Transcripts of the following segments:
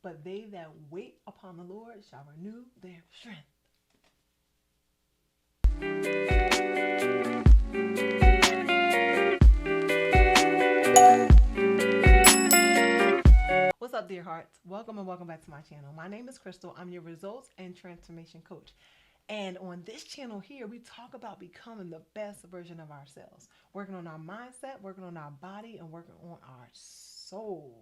but they that wait upon the Lord shall renew their strength. What's up, dear hearts? Welcome and welcome back to my channel. My name is Crystal. I'm your results and transformation coach. And on this channel here, we talk about becoming the best version of ourselves, working on our mindset, working on our body, and working on our soul.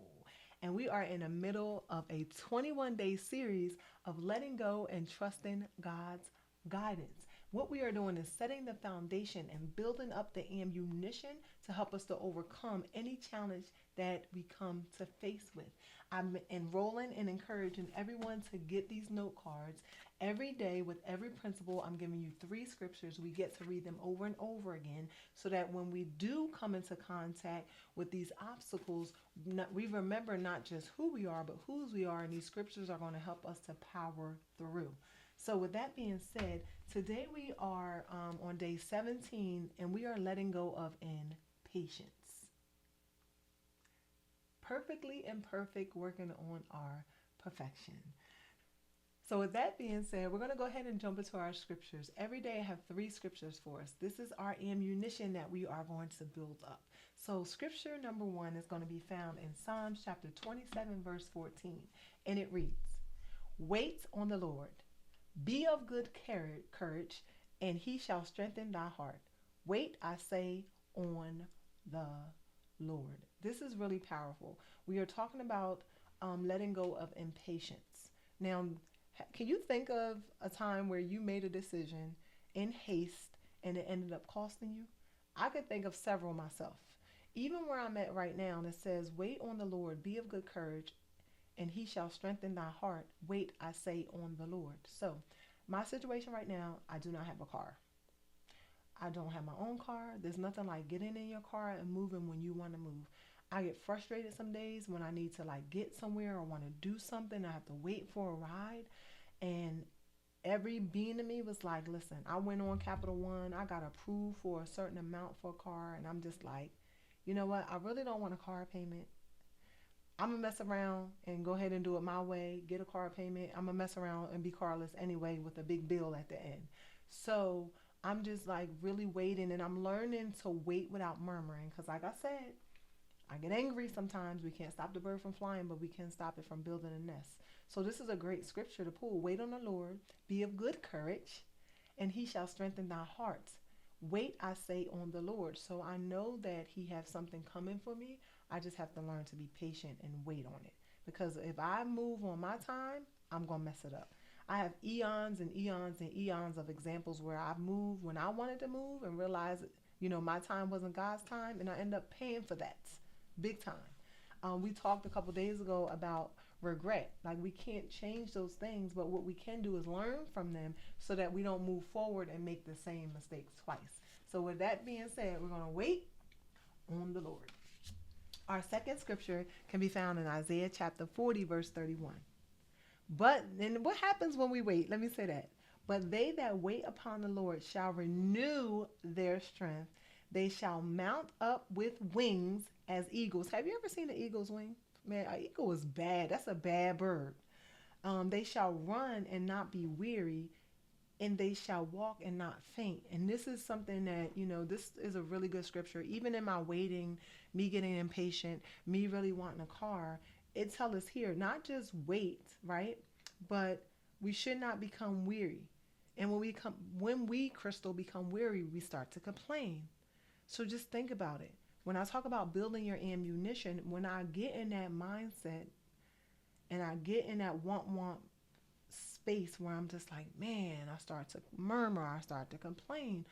And we are in the middle of a 21-day series of letting go and trusting God's guidance. What we are doing is setting the foundation and building up the ammunition to help us to overcome any challenge that we come to face with. I'm enrolling and encouraging everyone to get these note cards. Every day with every principle, I'm giving you 3 scriptures. We get to read them over and over again so that when we do come into contact with these obstacles, we remember not just who we are, but whose we are. And these scriptures are going to help us to power through. So with that being said, today we are on day 17 and we are letting go of impatience. Perfectly imperfect, working on our perfection. So with that being said, we're going to go ahead and jump into our scriptures. Every day I have 3 scriptures for us. This is our ammunition that we are going to build up. So scripture number 1 is going to be found in Psalms chapter 27, verse 14. And it reads, "Wait on the Lord. Be of good courage, and he shall strengthen thy heart. Wait, I say, on the Lord." This is really powerful. We are talking about letting go of impatience. Now, can you think of a time where you made a decision in haste and it ended up costing you? I could think of several myself. Even where I'm at right now, and it says, "Wait on the Lord, be of good courage, and he shall strengthen thy heart. Wait, I say, on the Lord." So my situation right now, I do not have a car. I don't have my own car. There's nothing like getting in your car and moving when you want to move. I get frustrated some days when I need to get somewhere or want to do something. I have to wait for a ride. And every being in me was like, listen, I went on Capital One. I got approved for a certain amount for a car. And I'm just like, you know what? I really don't want a car payment. I'm going to mess around and go ahead and do it my way, get a car payment. I'm going to mess around and be carless anyway with a big bill at the end. So I'm just really waiting, and I'm learning to wait without murmuring. Because like I said, I get angry sometimes. We can't stop the bird from flying, but we can stop it from building a nest. So this is a great scripture to pull. Wait on the Lord, be of good courage, and he shall strengthen thy heart. Wait, I say, on the Lord. So I know that he has something coming for me. I just have to learn to be patient and wait on it. Because if I move on my time, I'm going to mess it up. I have eons and eons and eons of examples where I've moved when I wanted to move and realized, my time wasn't God's time, and I end up paying for that big time. We talked a couple days ago about regret. We can't change those things, but what we can do is learn from them so that we don't move forward and make the same mistakes twice. So with that being said, we're going to wait on the Lord. Our second scripture can be found in Isaiah chapter 40, verse 31. But then what happens when we wait? Let me say that. "But they that wait upon the Lord shall renew their strength. They shall mount up with wings as eagles." Have you ever seen an eagle's wing? Man, an eagle is bad. That's a bad bird. "They shall run and not be weary, and they shall walk and not faint." And this is something that, this is a really good scripture. Even in my waiting, me getting impatient, me really wanting a car, it tells us here, not just wait, right? But we should not become weary. And when we, Crystal, become weary, we start to complain. So just think about it. When I talk about building your ammunition, when I get in that mindset and I get in that want space where I'm just like, man, I start to murmur, I start to complain.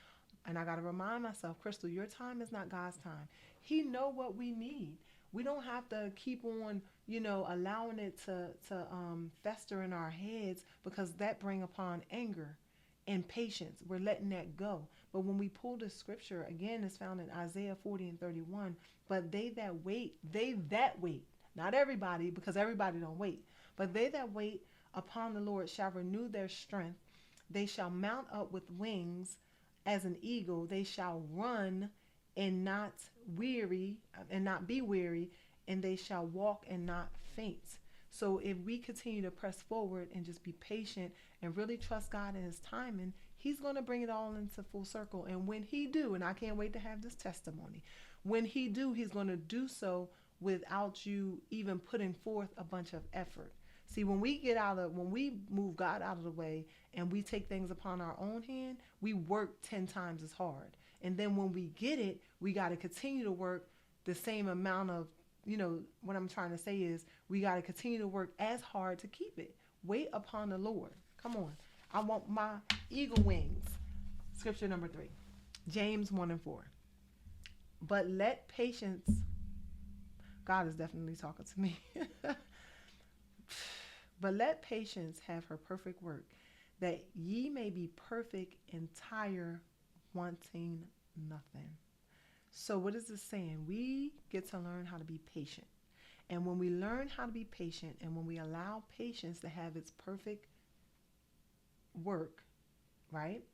And I got to remind myself, Crystal, your time is not God's time. He know what we need. We don't have to keep on, allowing it to fester in our heads, because that bring upon anger and patience. We're letting that go. But when we pull the scripture, again, it's found in Isaiah 40 and 31. "But they that wait, not everybody, because everybody don't wait, but they that wait upon the Lord shall renew their strength. They shall mount up with wings as an eagle. They shall run and not be weary, and they shall walk and not faint." So if we continue to press forward and just be patient and really trust God in his timing, he's going to bring it all into full circle. And when he do, and I can't wait to have this testimony, when he do, he's going to do so without you even putting forth a bunch of effort. See, when we move God out of the way and we take things upon our own hand, we work 10 times as hard. And then when we get it, we got to continue to work the same amount of, what I'm trying to say is we got to continue to work as hard to keep it. Wait upon the Lord. Come on. I want my eagle wings. Scripture number 3, James 1:4. But let patience, God is definitely talking to me. But let patience have her perfect work, that ye may be perfect, entire, wanting nothing. So what is this saying? We get to learn how to be patient. And when we learn how to be patient, and when we allow patience to have its perfect work, right,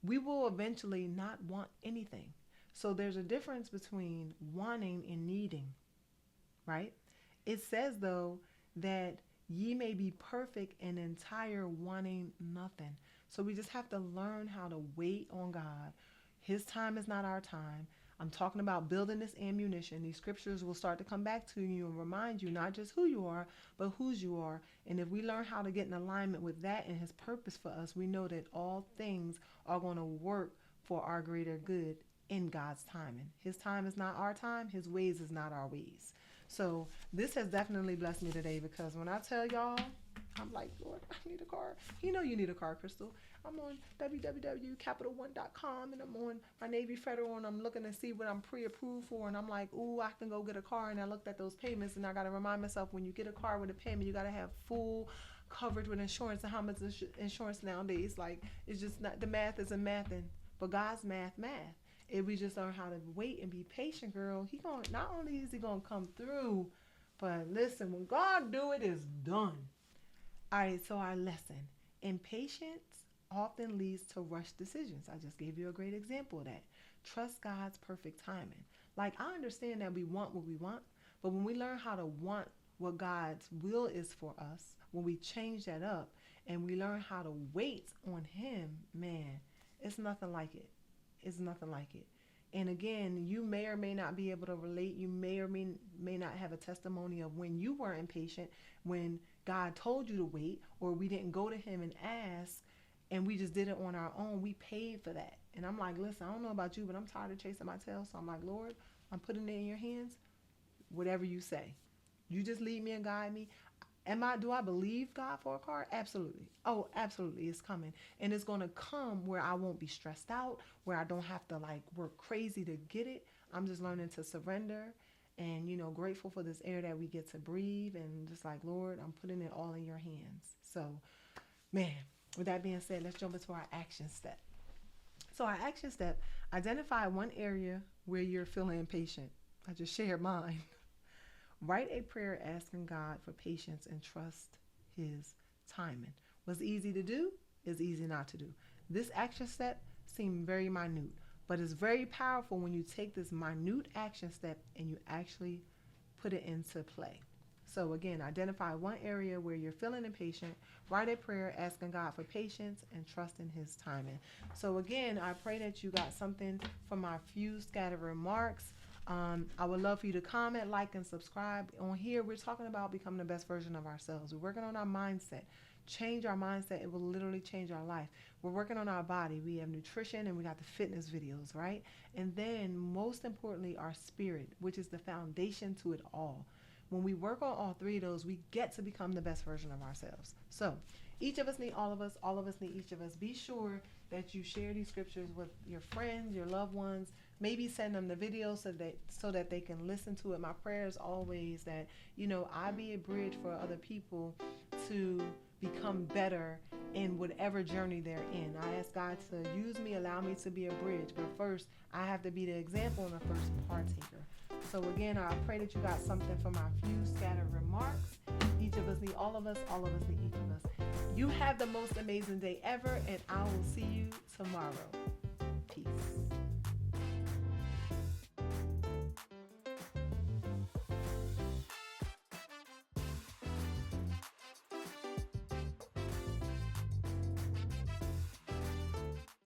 we will eventually not want anything. So there's a difference between wanting and needing, right? It says, though, that ye may be perfect and entire, wanting nothing. So we just have to learn how to wait on God. His time is not our time. I'm talking about building this ammunition. These scriptures will start to come back to you and remind you not just who you are, but whose you are. And if we learn how to get in alignment with that and his purpose for us, we know that all things are going to work for our greater good in God's timing. His time is not our time. His ways is not our ways. So this has definitely blessed me today, because when I tell y'all, I'm like, Lord, I need a car. You know you need a car, Crystal. I'm on www.capitalone.com and I'm on my Navy Federal and I'm looking to see what I'm pre-approved for. And I'm like, ooh, I can go get a car. And I looked at those payments and I got to remind myself, when you get a car with a payment, you got to have full coverage with insurance. And how much is insurance nowadays? Like, it's just not, the math isn't mathing, but God's math. If we just learn how to wait and be patient, girl, he going, not only is he going to come through, but listen, when God do it, it's done. All right, so our lesson. Impatience often leads to rushed decisions. I just gave you a great example of that. Trust God's perfect timing. Like, I understand that we want what we want, but when we learn how to want what God's will is for us, when we change that up and we learn how to wait on him, man, it's nothing like it. It's nothing like it. And again, you may or may not be able to relate. You may or may not have a testimony of when you were impatient, when God told you to wait, or we didn't go to him and ask, and we just did it on our own. We paid for that. And I'm like, listen, I don't know about you, but I'm tired of chasing my tail. So I'm like, Lord, I'm putting it in your hands. Whatever you say. You just lead me and guide me. Do I believe God for a car? Absolutely. Oh, absolutely. It's coming. And it's going to come where I won't be stressed out, where I don't have to work crazy to get it. I'm just learning to surrender and, grateful for this air that we get to breathe, and just like, Lord, I'm putting it all in your hands. So, man, with that being said, let's jump into our action step. So our action step, identify one area where you're feeling impatient. I just shared mine. Write a prayer asking God for patience and trust his timing. What's easy to do is easy not to do. This action step seemed very minute, but it's very powerful when you take this minute action step and you actually put it into play. So again, identify one area where you're feeling impatient. Write a prayer asking God for patience and trusting his timing. So again, I pray that you got something from my few scattered remarks. I would love for you to comment, like, and subscribe. On here, we're talking about becoming the best version of ourselves. We're working on our mindset. Change our mindset. It will literally change our life. We're working on our body. We have nutrition and we got the fitness videos, right? And then most importantly, our spirit, which is the foundation to it all. When we work on all three of those, we get to become the best version of ourselves. So each of us need all of us need each of us. Be sure that you share these scriptures with your friends, your loved ones. Maybe send them the video so that they can listen to it. My prayer is always that, I be a bridge for other people to become better in whatever journey they're in. I ask God to use me, allow me to be a bridge. But first, I have to be the example and the first partaker. So again, I pray that you got something from our few scattered remarks. Each of us need all of us need each of us. You have the most amazing day ever, and I will see you tomorrow. Peace.